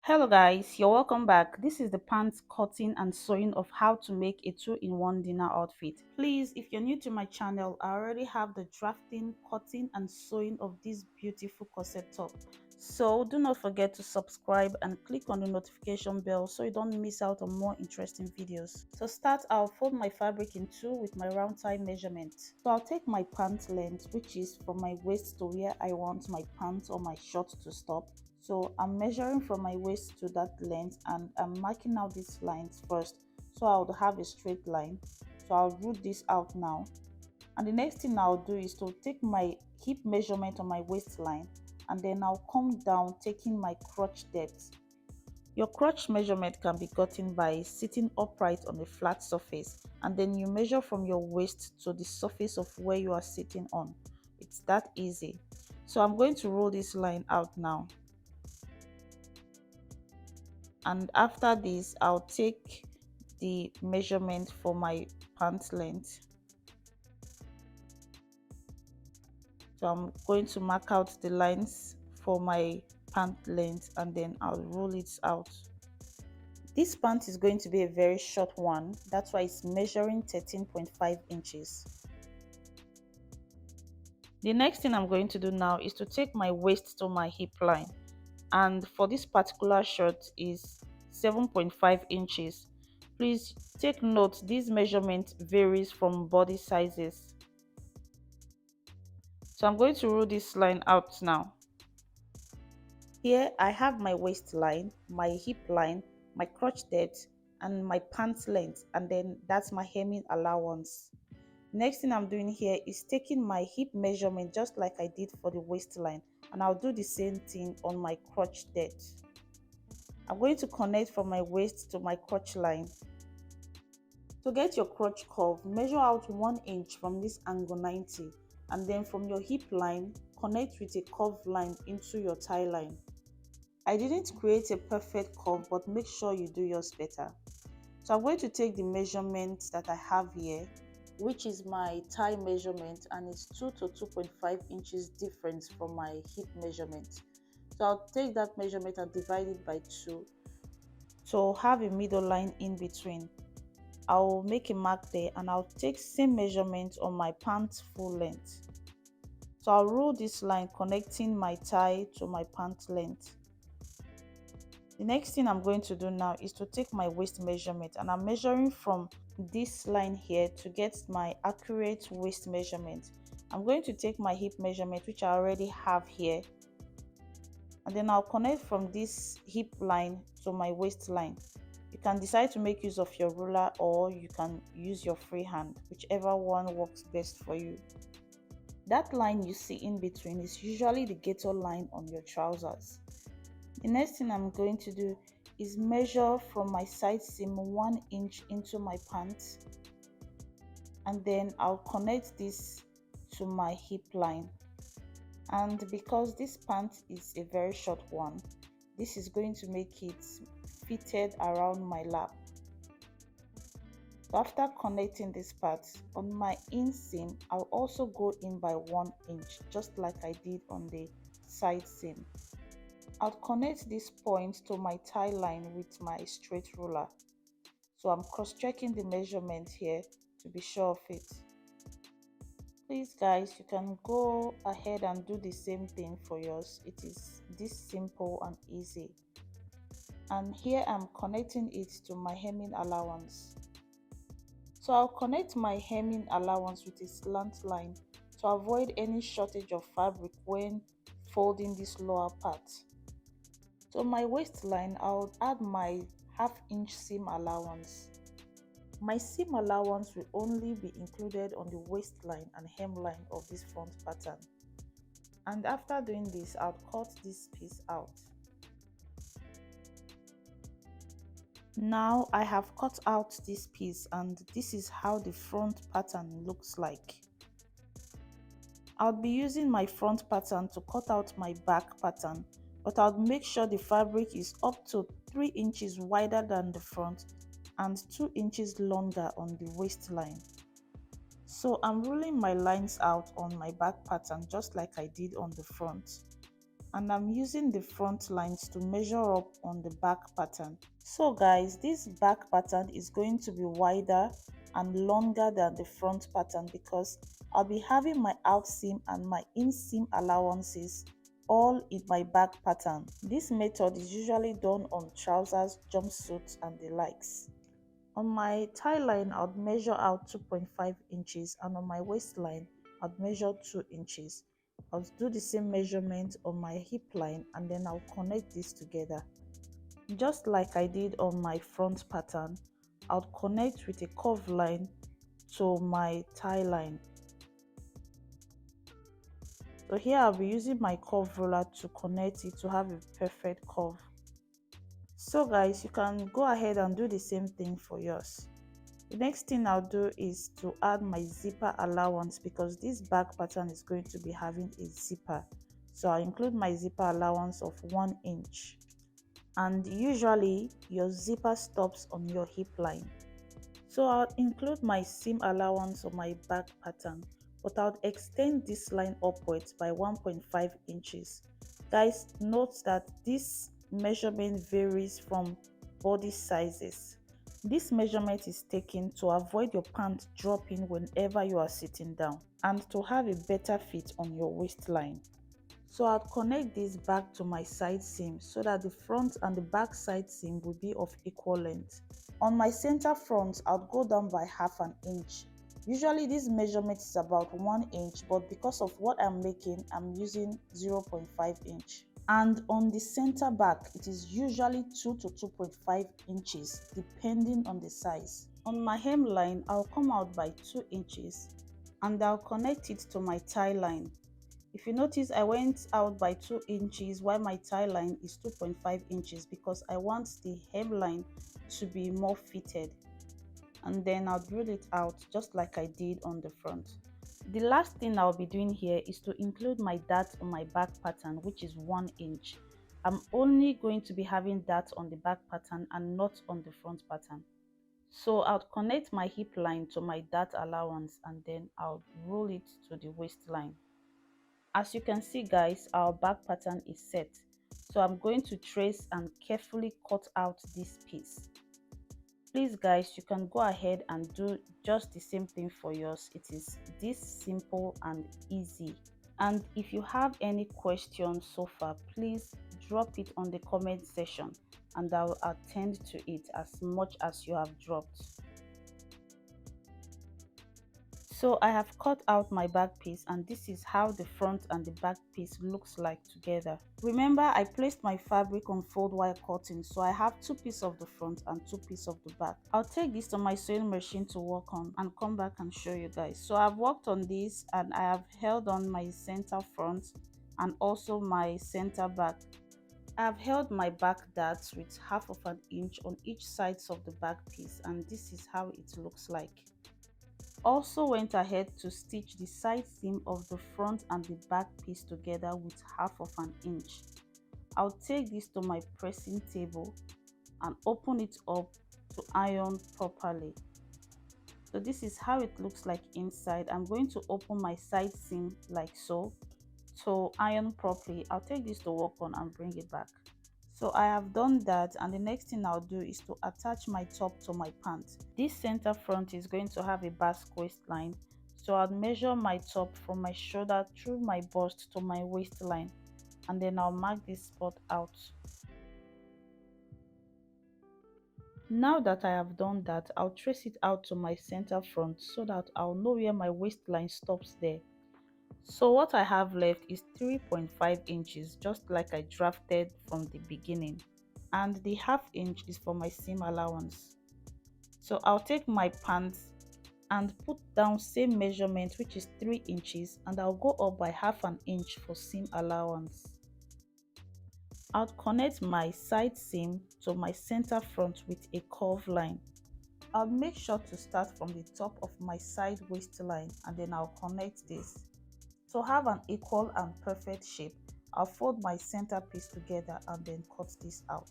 Hello guys, you're welcome back. This is the pants cutting and sewing of how to make a two-in-one dinner outfit. Please, if you're new to my channel, I already have the drafting, cutting and sewing of this beautiful corset top. So do not forget to subscribe and click on the notification bell so you don't miss out on more interesting videos. To start, I'll fold my fabric in two with my round tie measurement. So I'll take my pant length, which is from my waist to where I want my pants or my short to stop. So I'm measuring from my waist to that length and I'm marking out these lines first so I would have a straight line. So I'll root this out now, and the next thing I'll do is to take my hip measurement on my waistline and then I'll come down taking my crotch depth. Your crotch measurement can be gotten by sitting upright on a flat surface and then you measure from your waist to the surface of where you are sitting on. It's that easy. So I'm going to roll this line out now, and after this I'll take the measurement for my pant length. So I'm going to mark out the lines for my pant length and then I'll roll it out. This pant is going to be a very short one, that's why it's measuring 13.5 inches. The next thing I'm going to do now is to take my waist to my hip line, and for this particular shirt is 7.5 inches. Please take note, this measurement varies from body sizes. So I'm going to roll this line out now. Here I have my waistline, my hip line, my crotch depth and my pant length, and then that's my hemming allowance. Next thing I'm doing here is taking my hip measurement just like I did for the waistline, and I'll do the same thing on my crotch depth. I'm going to connect from my waist to my crotch line. To get your crotch curve, measure out 1 inch from this angle 90, and then from your hip line, connect with a curved line into your thigh line. I didn't create a perfect curve, but make sure you do yours better. So I'm going to take the measurement that I have here, which is my thigh measurement, and it's 2 to 2.5 inches difference from my hip measurement. So I'll take that measurement and divide it by 2 to have a middle line in between. I'll make a mark there and I'll take same measurement on my pant full length. So I'll roll this line connecting my thigh to my pant length. The next thing I'm going to do now is to take my waist measurement, and I'm measuring from this line here to get my accurate waist measurement. I'm going to take my hip measurement, which I already have here, and then I'll connect from this hip line to my waistline. You can decide to make use of your ruler or you can use your free hand, whichever one works best for you. That line you see in between is usually the gator line on your trousers. The next thing I'm going to do is measure from my side seam 1 inch into my pants, and then I'll connect this to my hip line. And because this pant is a very short one, this is going to make it fitted around my lap. So after connecting this part on my inseam, I'll also go in by 1 inch just like I did on the side seam. I'll connect this point to my thigh line with my straight ruler. So I'm cross-checking the measurement here to be sure of it. Please guys, you can go ahead and do the same thing for yours. It is this simple and easy. And here I'm connecting it to my hemming allowance. So I'll connect my hemming allowance with a slant line to avoid any shortage of fabric when folding this lower part. So my waistline, I'll add my half-inch seam allowance. My seam allowance will only be included on the waistline and hemline of this front pattern. And after doing this, I'll cut this piece out. Now I have cut out this piece and this is how the front pattern looks like. I'll be using my front pattern to cut out my back pattern, but I'll make sure the fabric is up to 3 inches wider than the front and 2 inches longer on the waistline. So I'm rolling my lines out on my back pattern just like I did on the front. and I'm using the front lines to measure up on the back pattern. So guys, this back pattern is going to be wider and longer than the front pattern because I'll be having my out seam and my in seam allowances all in my back pattern. This method is usually done on trousers, jumpsuits and the likes. On my tie line, I'd measure out 2.5 inches, and on my waistline, I'd measure 2 inches. I'll do the same measurement on my hip line and then I'll connect this together. Just like I did on my front pattern, I'll connect with a curve line to my tie line. So here I'll be using my curve ruler to connect it to have a perfect curve. So guys, you can go ahead and do the same thing for yours. The next thing I'll do is to add my zipper allowance because this back pattern is going to be having a zipper. So I'll include my zipper allowance of 1 inch. And usually your zipper stops on your hip line. So I'll include my seam allowance on my back pattern, but I'll extend this line upwards by 1.5 inches. Guys, note that this measurement varies from body sizes. This measurement is taken to avoid your pant dropping whenever you are sitting down and to have a better fit on your waistline. So I'll connect this back to my side seam so that the front and the back side seam will be of equal length. On my center front, I'll go down by half an inch. Usually this measurement is about 1 inch, but because of what I'm making, I'm using 0.5 inch. And on the center back, it is usually 2 to 2.5 inches depending on the size. On my hemline, I'll come out by 2 inches and I'll connect it to my tie line. If you notice, I went out by 2 inches while my tie line is 2.5 inches because I want the hemline to be more fitted. And then I'll drill it out just like I did on the front. The last thing I'll be doing here is to include my dart on my back pattern, which is 1 inch. I'm only going to be having that on the back pattern and not on the front pattern. So I'll connect my hip line to my dart allowance and then I'll roll it to the waistline. As you can see guys, our back pattern is set. So I'm going to trace and carefully cut out this piece. Please guys, you can go ahead and do just the same thing for yours. It is this simple and easy. And if you have any questions so far, please drop it on the comment section and I will attend to it as much as you have dropped. So I have cut out my back piece and this is how the front and the back piece looks like together. Remember, I placed my fabric on fold wire cutting, so I have 2 pieces of the front and 2 pieces of the back. I'll take this to my sewing machine to work on and come back and show you guys. So I've worked on this and I have held on my center front and also my center back. I've held my back darts with half of an inch on each sides of the back piece and this is how it looks like. Also went ahead to stitch the side seam of the front and the back piece together with half of an inch. I'll take this to my pressing table and open it up to iron properly. So this is how it looks like inside. I'm going to open my side seam like so to iron properly. I'll take this to work on and bring it back. So I have done that and the next thing I'll do is to attach my top to my pant. This center front is going to have a basque waistline. So I'll measure my top from my shoulder through my bust to my waistline and then I'll mark this spot out. Now that I have done that, I'll trace it out to my center front so that I'll know where my waistline stops there. So what I have left is 3.5 inches, just like I drafted from the beginning, and the half inch is for my seam allowance. So I'll take my pants and put down same measurement, which is 3 inches, and I'll go up by half an inch for seam allowance. I'll connect my side seam to my center front with a curve line. I'll make sure to start from the top of my side waistline and then I'll connect this. To have an equal and perfect shape, I'll fold my center piece together and then cut this out.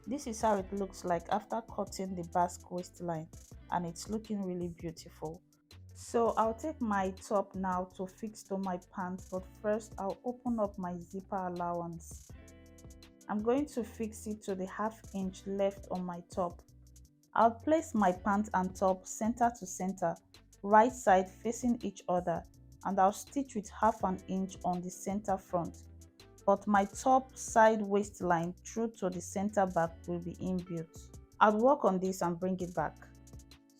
This is how it looks like after cutting the basque waistline and it's looking really beautiful. So I'll take my top now to fix to my pants, but first I'll open up my zipper allowance. I'm going to fix it to the ½ inch left on my top. I'll place my pant and top center to center, right side facing each other, and I'll stitch with ½ inch on the center front, but my top side waistline through to the center back will be inbuilt. I'll work on this and bring it back.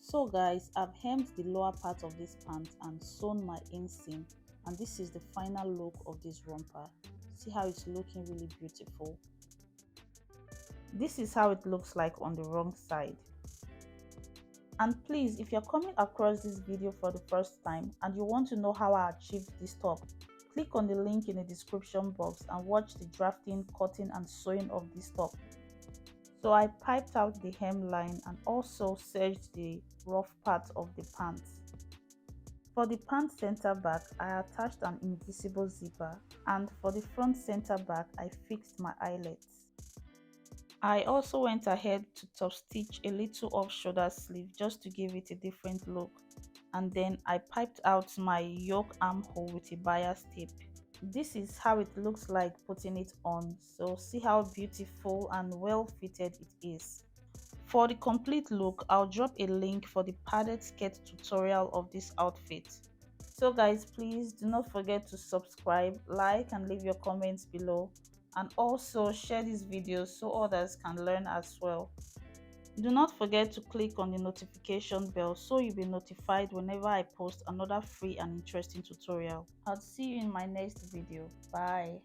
So guys, I've hemmed the lower part of this pant and sewn my inseam, and this is the final look of this romper. See how it's looking really beautiful. This is how it looks like on the wrong side. And please, if you're coming across this video for the first time and you want to know how I achieved this top, click on the link in the description box and watch the drafting, cutting and sewing of this top. So I piped out the hemline and also serged the rough part of the pants. For the pant center back, I attached an invisible zipper, and for the front center back, I fixed my eyelets. I also went ahead to top stitch a little off shoulder sleeve just to give it a different look, and then I piped out my yoke armhole with a bias tape. This is how it looks like putting it on, so see how beautiful and well fitted it is. For the complete look, I'll drop a link for the padded skirt tutorial of this outfit. So guys, please do not forget to subscribe, like and leave your comments below, and also share these videos so others can learn as well. Do not forget to click on the notification bell so you'll be notified whenever I post another free and interesting tutorial. I'll see you in my next video. Bye.